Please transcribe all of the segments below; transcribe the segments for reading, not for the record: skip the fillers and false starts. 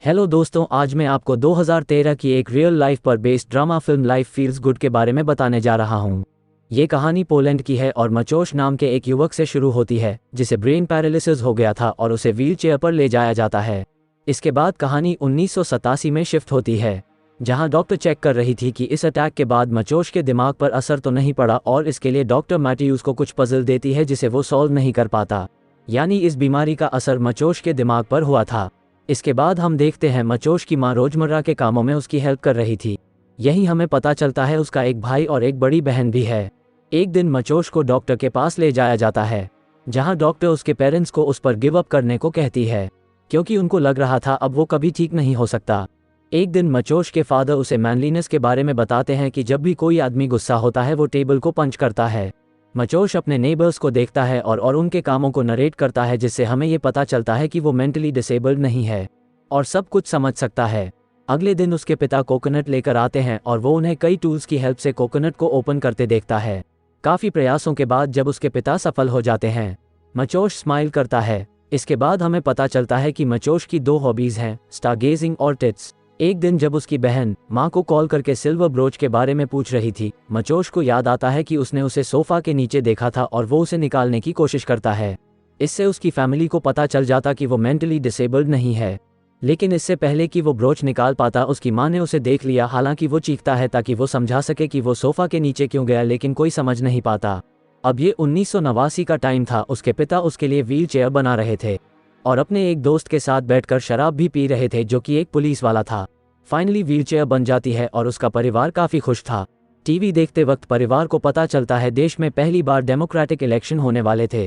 Hello दोस्तों, आज मैं आपको 2013 की एक रियल लाइफ पर based drama film life feels good के बारे में बताने जा रहा हूँ। ये कहानी पोलैंड की है और मचोश नाम के एक युवक से शुरू होती है जिसे ब्रेन पैरालिसिस हो गया था और उसे व्हीलचेयर पर ले जाया जाता है। इसके बाद कहानी 1987 में शिफ्ट होती है, जहाँ डॉक्टर चेक कर रही थी कि इस अटैक के बाद मचोश के दिमाग पर असर तो नहीं पड़ा, और इसके लिए डॉक्टर मैथ्यूज को कुछ पजल देती है जिसे वो सॉल्व नहीं कर पाता, यानी इस बीमारी का असर मचोश के दिमाग पर हुआ था। इसके बाद हम देखते हैं मचोश की मां रोजमर्रा के कामों में उसकी हेल्प कर रही थी। यही हमें पता चलता है उसका एक भाई और एक बड़ी बहन भी है। एक दिन मचोश को डॉक्टर के पास ले जाया जाता है, जहां डॉक्टर उसके पेरेंट्स को उस पर गिव अप करने को कहती है, क्योंकि उनको लग रहा था अब वो कभी ठीक नहीं हो सकता। एक दिन मचोश के फादर उसे मैनलीनेस के बारे में बताते हैं कि जब भी कोई आदमी गुस्सा होता है वो टेबल को पंच करता है। मचोश अपने नेबर्स को देखता है और उनके कामों को नरेट करता है, जिससे हमें ये पता चलता है कि वो मेंटली डिसेबल्ड नहीं है और सब कुछ समझ सकता है। अगले दिन उसके पिता कोकोनट लेकर आते हैं और वो उन्हें कई टूल्स की हेल्प से कोकोनट को ओपन करते देखता है। काफ़ी प्रयासों के बाद जब उसके पिता सफल हो जाते हैं, मचोश स्माइल करता है। इसके बाद हमें पता चलता है कि मचोश की दो हॉबीज़ हैं, स्टारगेजिंग और टिट्स। एक दिन जब उसकी बहन माँ को कॉल करके सिल्वर ब्रोच के बारे में पूछ रही थी, मचोश को याद आता है कि उसने उसे सोफा के नीचे देखा था और वो उसे निकालने की कोशिश करता है। इससे उसकी फैमिली को पता चल जाता कि वो मेंटली डिसेबल्ड नहीं है। लेकिन इससे पहले कि वो ब्रोच निकाल पाता, उसकी माँ ने उसे देख लिया। हालांकि वो चीखता है ताकि वो समझा सके कि वो सोफा के नीचे क्यों गया, लेकिन कोई समझ नहीं पाता। अब ये 1989 का टाइम था। उसके पिता उसके लिए व्हील चेयर बना रहे थे और अपने एक दोस्त के साथ बैठकर शराब भी पी रहे थे, जो कि एक पुलिस वाला था। फाइनली व्हीलचेयर बन जाती है और उसका परिवार काफ़ी खुश था। टीवी देखते वक्त परिवार को पता चलता है देश में पहली बार डेमोक्रेटिक इलेक्शन होने वाले थे।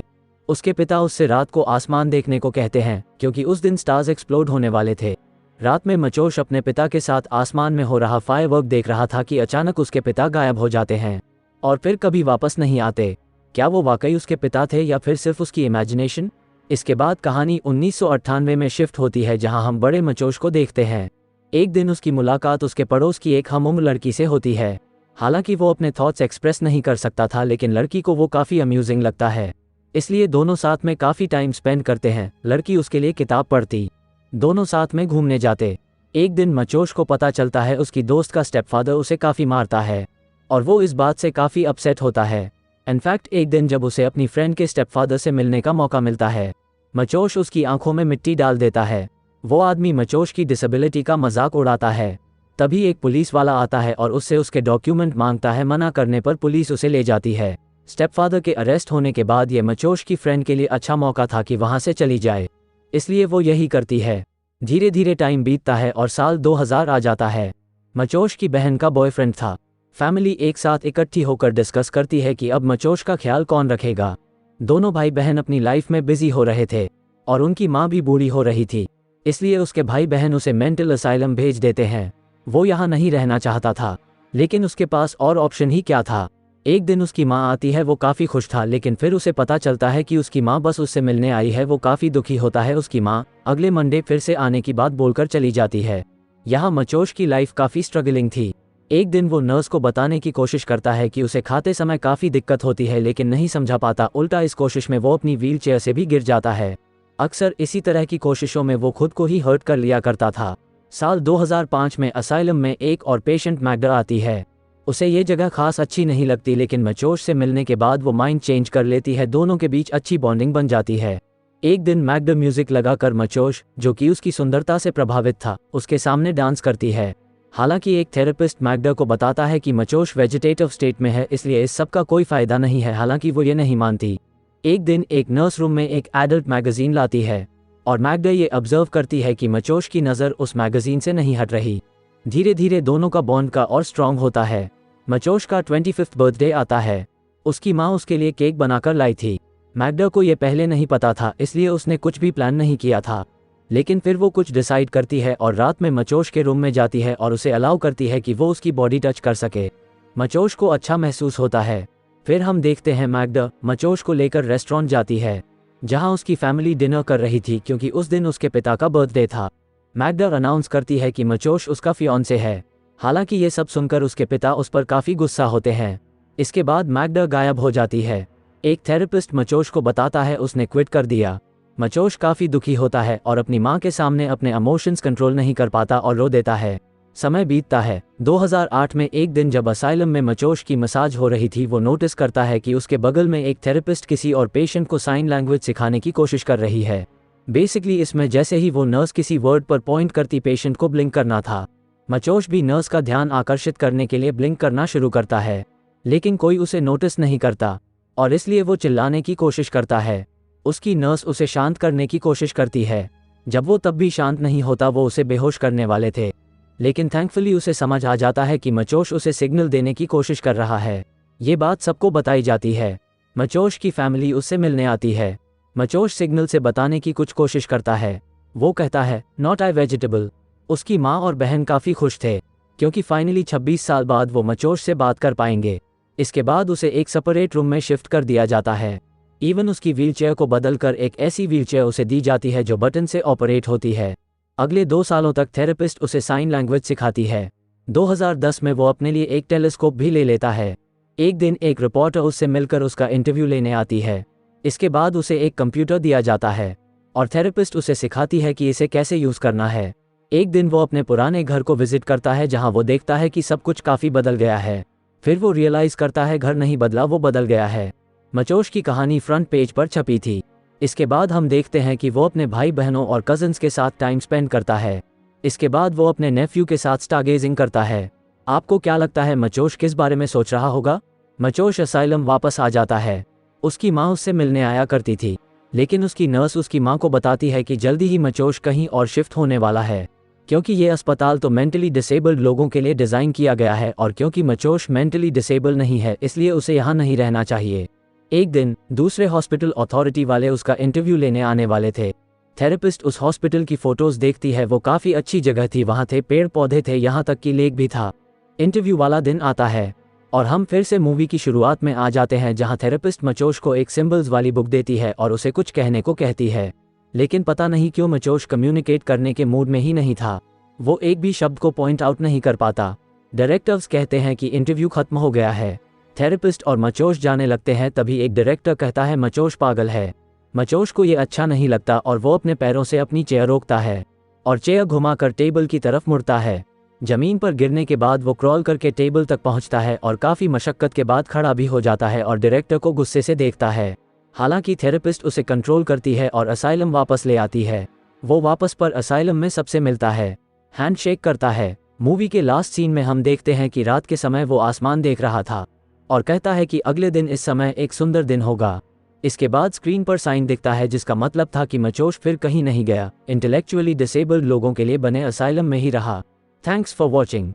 उसके पिता उससे रात को आसमान देखने को कहते हैं, क्योंकि उस दिन स्टार्स एक्सप्लोड होने वाले थे। रात में मचोश अपने पिता के साथ आसमान में हो रहा फायरवर्क देख रहा था कि अचानक उसके पिता गायब हो जाते हैं और फिर कभी वापस नहीं आते। क्या वो वाकई उसके पिता थे या फिर सिर्फ उसकी इमेजिनेशन? इसके बाद कहानी 1998 में शिफ्ट होती है, जहां हम बड़े मचोश को देखते हैं। एक दिन उसकी मुलाकात उसके पड़ोस की एक हमउम्र लड़की से होती है। हालांकि वो अपने थॉट्स एक्सप्रेस नहीं कर सकता था, लेकिन लड़की को वो काफ़ी अम्यूजिंग लगता है, इसलिए दोनों साथ में काफ़ी टाइम स्पेंड करते हैं। लड़की उसके लिए किताब पढ़ती, दोनों साथ में घूमने जाते। एक दिन मचोश को पता चलता है उसकी दोस्त का स्टेपफादर उसे काफ़ी मारता है और वो इस बात से काफ़ी अपसेट होता है। इनफैक्ट एक दिन जब उसे अपनी फ्रेंड के स्टेपफादर से मिलने का मौका मिलता है, मचोश उसकी आंखों में मिट्टी डाल देता है। वो आदमी मचोश की डिसेबिलिटी का मजाक उड़ाता है। तभी एक पुलिस वाला आता है और उससे उसके डॉक्यूमेंट मांगता है। मना करने पर पुलिस उसे ले जाती है। स्टेपफादर के अरेस्ट होने के बाद ये मचोश की फ्रेंड के लिए अच्छा मौका था कि वहाँ से चली जाए, इसलिए वो यही करती है। धीरे धीरे टाइम बीतता है और साल 2000 आ जाता है। मचोश की बहन का बॉयफ्रेंड था। फैमिली एक साथ इकट्ठी होकर डिस्कस करती है कि अब मचोश का ख्याल कौन रखेगा। दोनों भाई बहन अपनी लाइफ में बिजी हो रहे थे और उनकी माँ भी बूढ़ी हो रही थी, इसलिए उसके भाई बहन उसे मेंटल असाइलम भेज देते हैं। वो यहाँ नहीं रहना चाहता था, लेकिन उसके पास और ऑप्शन ही क्या था। एक दिन उसकी माँ आती है। वो काफ़ी खुश था, लेकिन फिर उसे पता चलता है कि उसकी माँ बस उससे मिलने आई है। वो काफ़ी दुखी होता है। उसकी माँ अगले मंडे फिर से आने की बात बोलकर चली जाती है। यहाँ मचोश की लाइफ काफ़ी स्ट्रगलिंग थी। एक दिन वो नर्स को बताने की कोशिश करता है कि उसे खाते समय काफ़ी दिक्कत होती है, लेकिन नहीं समझा पाता। उल्टा इस कोशिश में वो अपनी व्हील चेयर से भी गिर जाता है। अक्सर इसी तरह की कोशिशों में वो खुद को ही हर्ट कर लिया करता था। साल 2005 में असाइलम में एक और पेशेंट मैगडा आती है। उसे ये जगह खास अच्छी नहीं लगती, लेकिन मचोश से मिलने के बाद वो माइंड चेंज कर लेती है। दोनों के बीच अच्छी बॉन्डिंग बन जाती है। एक दिन मैगडा म्यूजिक लगाकर मचोश, जो कि उसकी सुंदरता से प्रभावित था, उसके सामने डांस करती है। हालांकि एक थेरेपिस्ट मैगडा को बताता है कि मचोश वेजिटेटिव स्टेट में है, इसलिए इस सब का कोई फायदा नहीं है। हालांकि वो ये नहीं मानती। एक दिन एक नर्स रूम में एक एडल्ट मैगजीन लाती है और मैगडा ये ऑब्जर्व करती है कि मचोश की नज़र उस मैगजीन से नहीं हट रही। धीरे धीरे दोनों का बॉन्ड का और स्ट्रांग होता है। मचोश का 25th बर्थडे आता है। उसकी माँ उसके लिए केक बनाकर लाई थी। मैगडा को ये पहले नहीं पता था, इसलिए उसने कुछ भी प्लान नहीं किया था। लेकिन फिर वो कुछ डिसाइड करती है और रात में मचोश के रूम में जाती है और उसे अलाउ करती है कि वो उसकी बॉडी टच कर सके। मचोश को अच्छा महसूस होता है। फिर हम देखते हैं मैगडा मचोश को लेकर रेस्टोरेंट जाती है, जहां उसकी फैमिली डिनर कर रही थी, क्योंकि उस दिन उसके पिता का बर्थडे था। मैगडा अनाउंस करती है कि मचोश उसका फियांसे है। हालांकि ये सब सुनकर उसके पिता उस पर काफ़ी गुस्सा होते हैं। इसके बाद मैगडा गायब हो जाती है। एक थेरेपिस्ट मचोश को बताता है उसने क्विट कर दिया। मचोश काफ़ी दुखी होता है और अपनी माँ के सामने अपने इमोशंस कंट्रोल नहीं कर पाता और रो देता है। समय बीतता है। 2008 में एक दिन जब असाइलम में मचोश की मसाज हो रही थी, वो नोटिस करता है कि उसके बगल में एक थेरेपिस्ट किसी और पेशेंट को साइन लैंग्वेज सिखाने की कोशिश कर रही है। बेसिकली इसमें जैसे ही वो नर्स किसी वर्ड पर पॉइंट करती पेशेंट को ब्लिंक करना था। मचोश भी नर्स का ध्यान आकर्षित करने के लिए ब्लिंक करना शुरू करता है, लेकिन कोई उसे नोटिस नहीं करता और इसलिए वो चिल्लाने की कोशिश करता है। उसकी नर्स उसे शांत करने की कोशिश करती है। जब वो तब भी शांत नहीं होता, वो उसे बेहोश करने वाले थे, लेकिन थैंकफुली उसे समझ आ जाता है कि मचोश उसे सिग्नल देने की कोशिश कर रहा है। ये बात सबको बताई जाती है। मचोश की फैमिली उससे मिलने आती है। मचोश सिग्नल से बताने की कुछ कोशिश करता है। वो कहता है, नॉट आई वेजिटेबल। उसकी माँ और बहन काफ़ी खुश थे क्योंकि फाइनली 26 साल बाद वो मचोश से बात कर पाएंगे। इसके बाद उसे एक सेपरेट रूम में शिफ्ट कर दिया जाता है। इवन उसकी व्हीलचेयर को बदलकर एक ऐसी व्हीलचेयर उसे दी जाती है जो बटन से ऑपरेट होती है। अगले 2 सालों तक थेरेपिस्ट उसे साइन लैंग्वेज सिखाती है। 2010 में वो अपने लिए एक टेलीस्कोप भी ले लेता है। एक दिन एक रिपोर्टर उससे मिलकर उसका इंटरव्यू लेने आती है। इसके बाद उसे एक कंप्यूटर दिया जाता है और थेरेपिस्ट उसे सिखाती है कि इसे कैसे यूज़ करना है। एक दिन वो अपने पुराने घर को विजिट करता है जहां वो देखता है कि सब कुछ काफ़ी बदल गया है। फिर वो रियलाइज़ करता है घर नहीं बदला, वो बदल गया है। मचोश की कहानी फ्रंट पेज पर छपी थी। इसके बाद हम देखते हैं कि वो अपने भाई बहनों और कज़न्स के साथ टाइम स्पेंड करता है। इसके बाद वो अपने नेफ्यू के साथ स्टारगेजिंग करता है। आपको क्या लगता है मचोश किस बारे में सोच रहा होगा? मचोश असाइलम वापस आ जाता है। उसकी माँ उससे मिलने आया करती थी, लेकिन उसकी नर्स उसकी माँ को बताती है कि जल्दी ही मचोश कहीं और शिफ्ट होने वाला है, क्योंकि ये अस्पताल तो मेंटली डिसेबल्ड लोगों के लिए डिज़ाइन किया गया है और क्योंकि मचोश मेंटली डिसेबल नहीं है इसलिए उसे यहाँ नहीं रहना चाहिए। एक दिन दूसरे हॉस्पिटल अथॉरिटी वाले उसका इंटरव्यू लेने आने वाले थे। थेरेपिस्ट उस हॉस्पिटल की फ़ोटोज़ देखती है। वो काफ़ी अच्छी जगह थी, वहाँ थे पेड़ पौधे थे, यहाँ तक कि लेक भी था। इंटरव्यू वाला दिन आता है और हम फिर से मूवी की शुरुआत में आ जाते हैं जहाँ थेरेपिस्ट मचोश को एक सिंबल्स वाली बुक देती है और उसे कुछ कहने को कहती है, लेकिन पता नहीं क्यों मचोश कम्युनिकेट करने के मूड में ही नहीं था। वो एक भी शब्द को पॉइंट आउट नहीं कर पाता। डायरेक्टर्स कहते हैं कि इंटरव्यू खत्म हो गया है। थेरेपिस्ट और मचोश जाने लगते हैं। तभी एक डायरेक्टर कहता है मचोश पागल है। मचोश को ये अच्छा नहीं लगता और वो अपने पैरों से अपनी चेयर रोकता है और चेयर घुमाकर टेबल की तरफ मुड़ता है। जमीन पर गिरने के बाद वो क्रॉल करके टेबल तक पहुंचता है और काफ़ी मशक्कत के बाद खड़ा भी हो जाता है और डायरेक्टर को गुस्से से देखता है। हालांकि थेरेपिस्ट उसे कंट्रोल करती है और असाइलम वापस ले आती है। वो वापस पर असाइलम में सबसे मिलता है, हैंडशेक करता है। मूवी के लास्ट सीन में हम देखते हैं कि रात के समय वो आसमान देख रहा था और कहता है कि अगले दिन इस समय एक सुंदर दिन होगा। इसके बाद स्क्रीन पर साइन दिखता है जिसका मतलब था कि मचोश फिर कहीं नहीं गया, इंटेलेक्चुअली डिसेबल्ड लोगों के लिए बने असाइलम में ही रहा। Thanks for watching.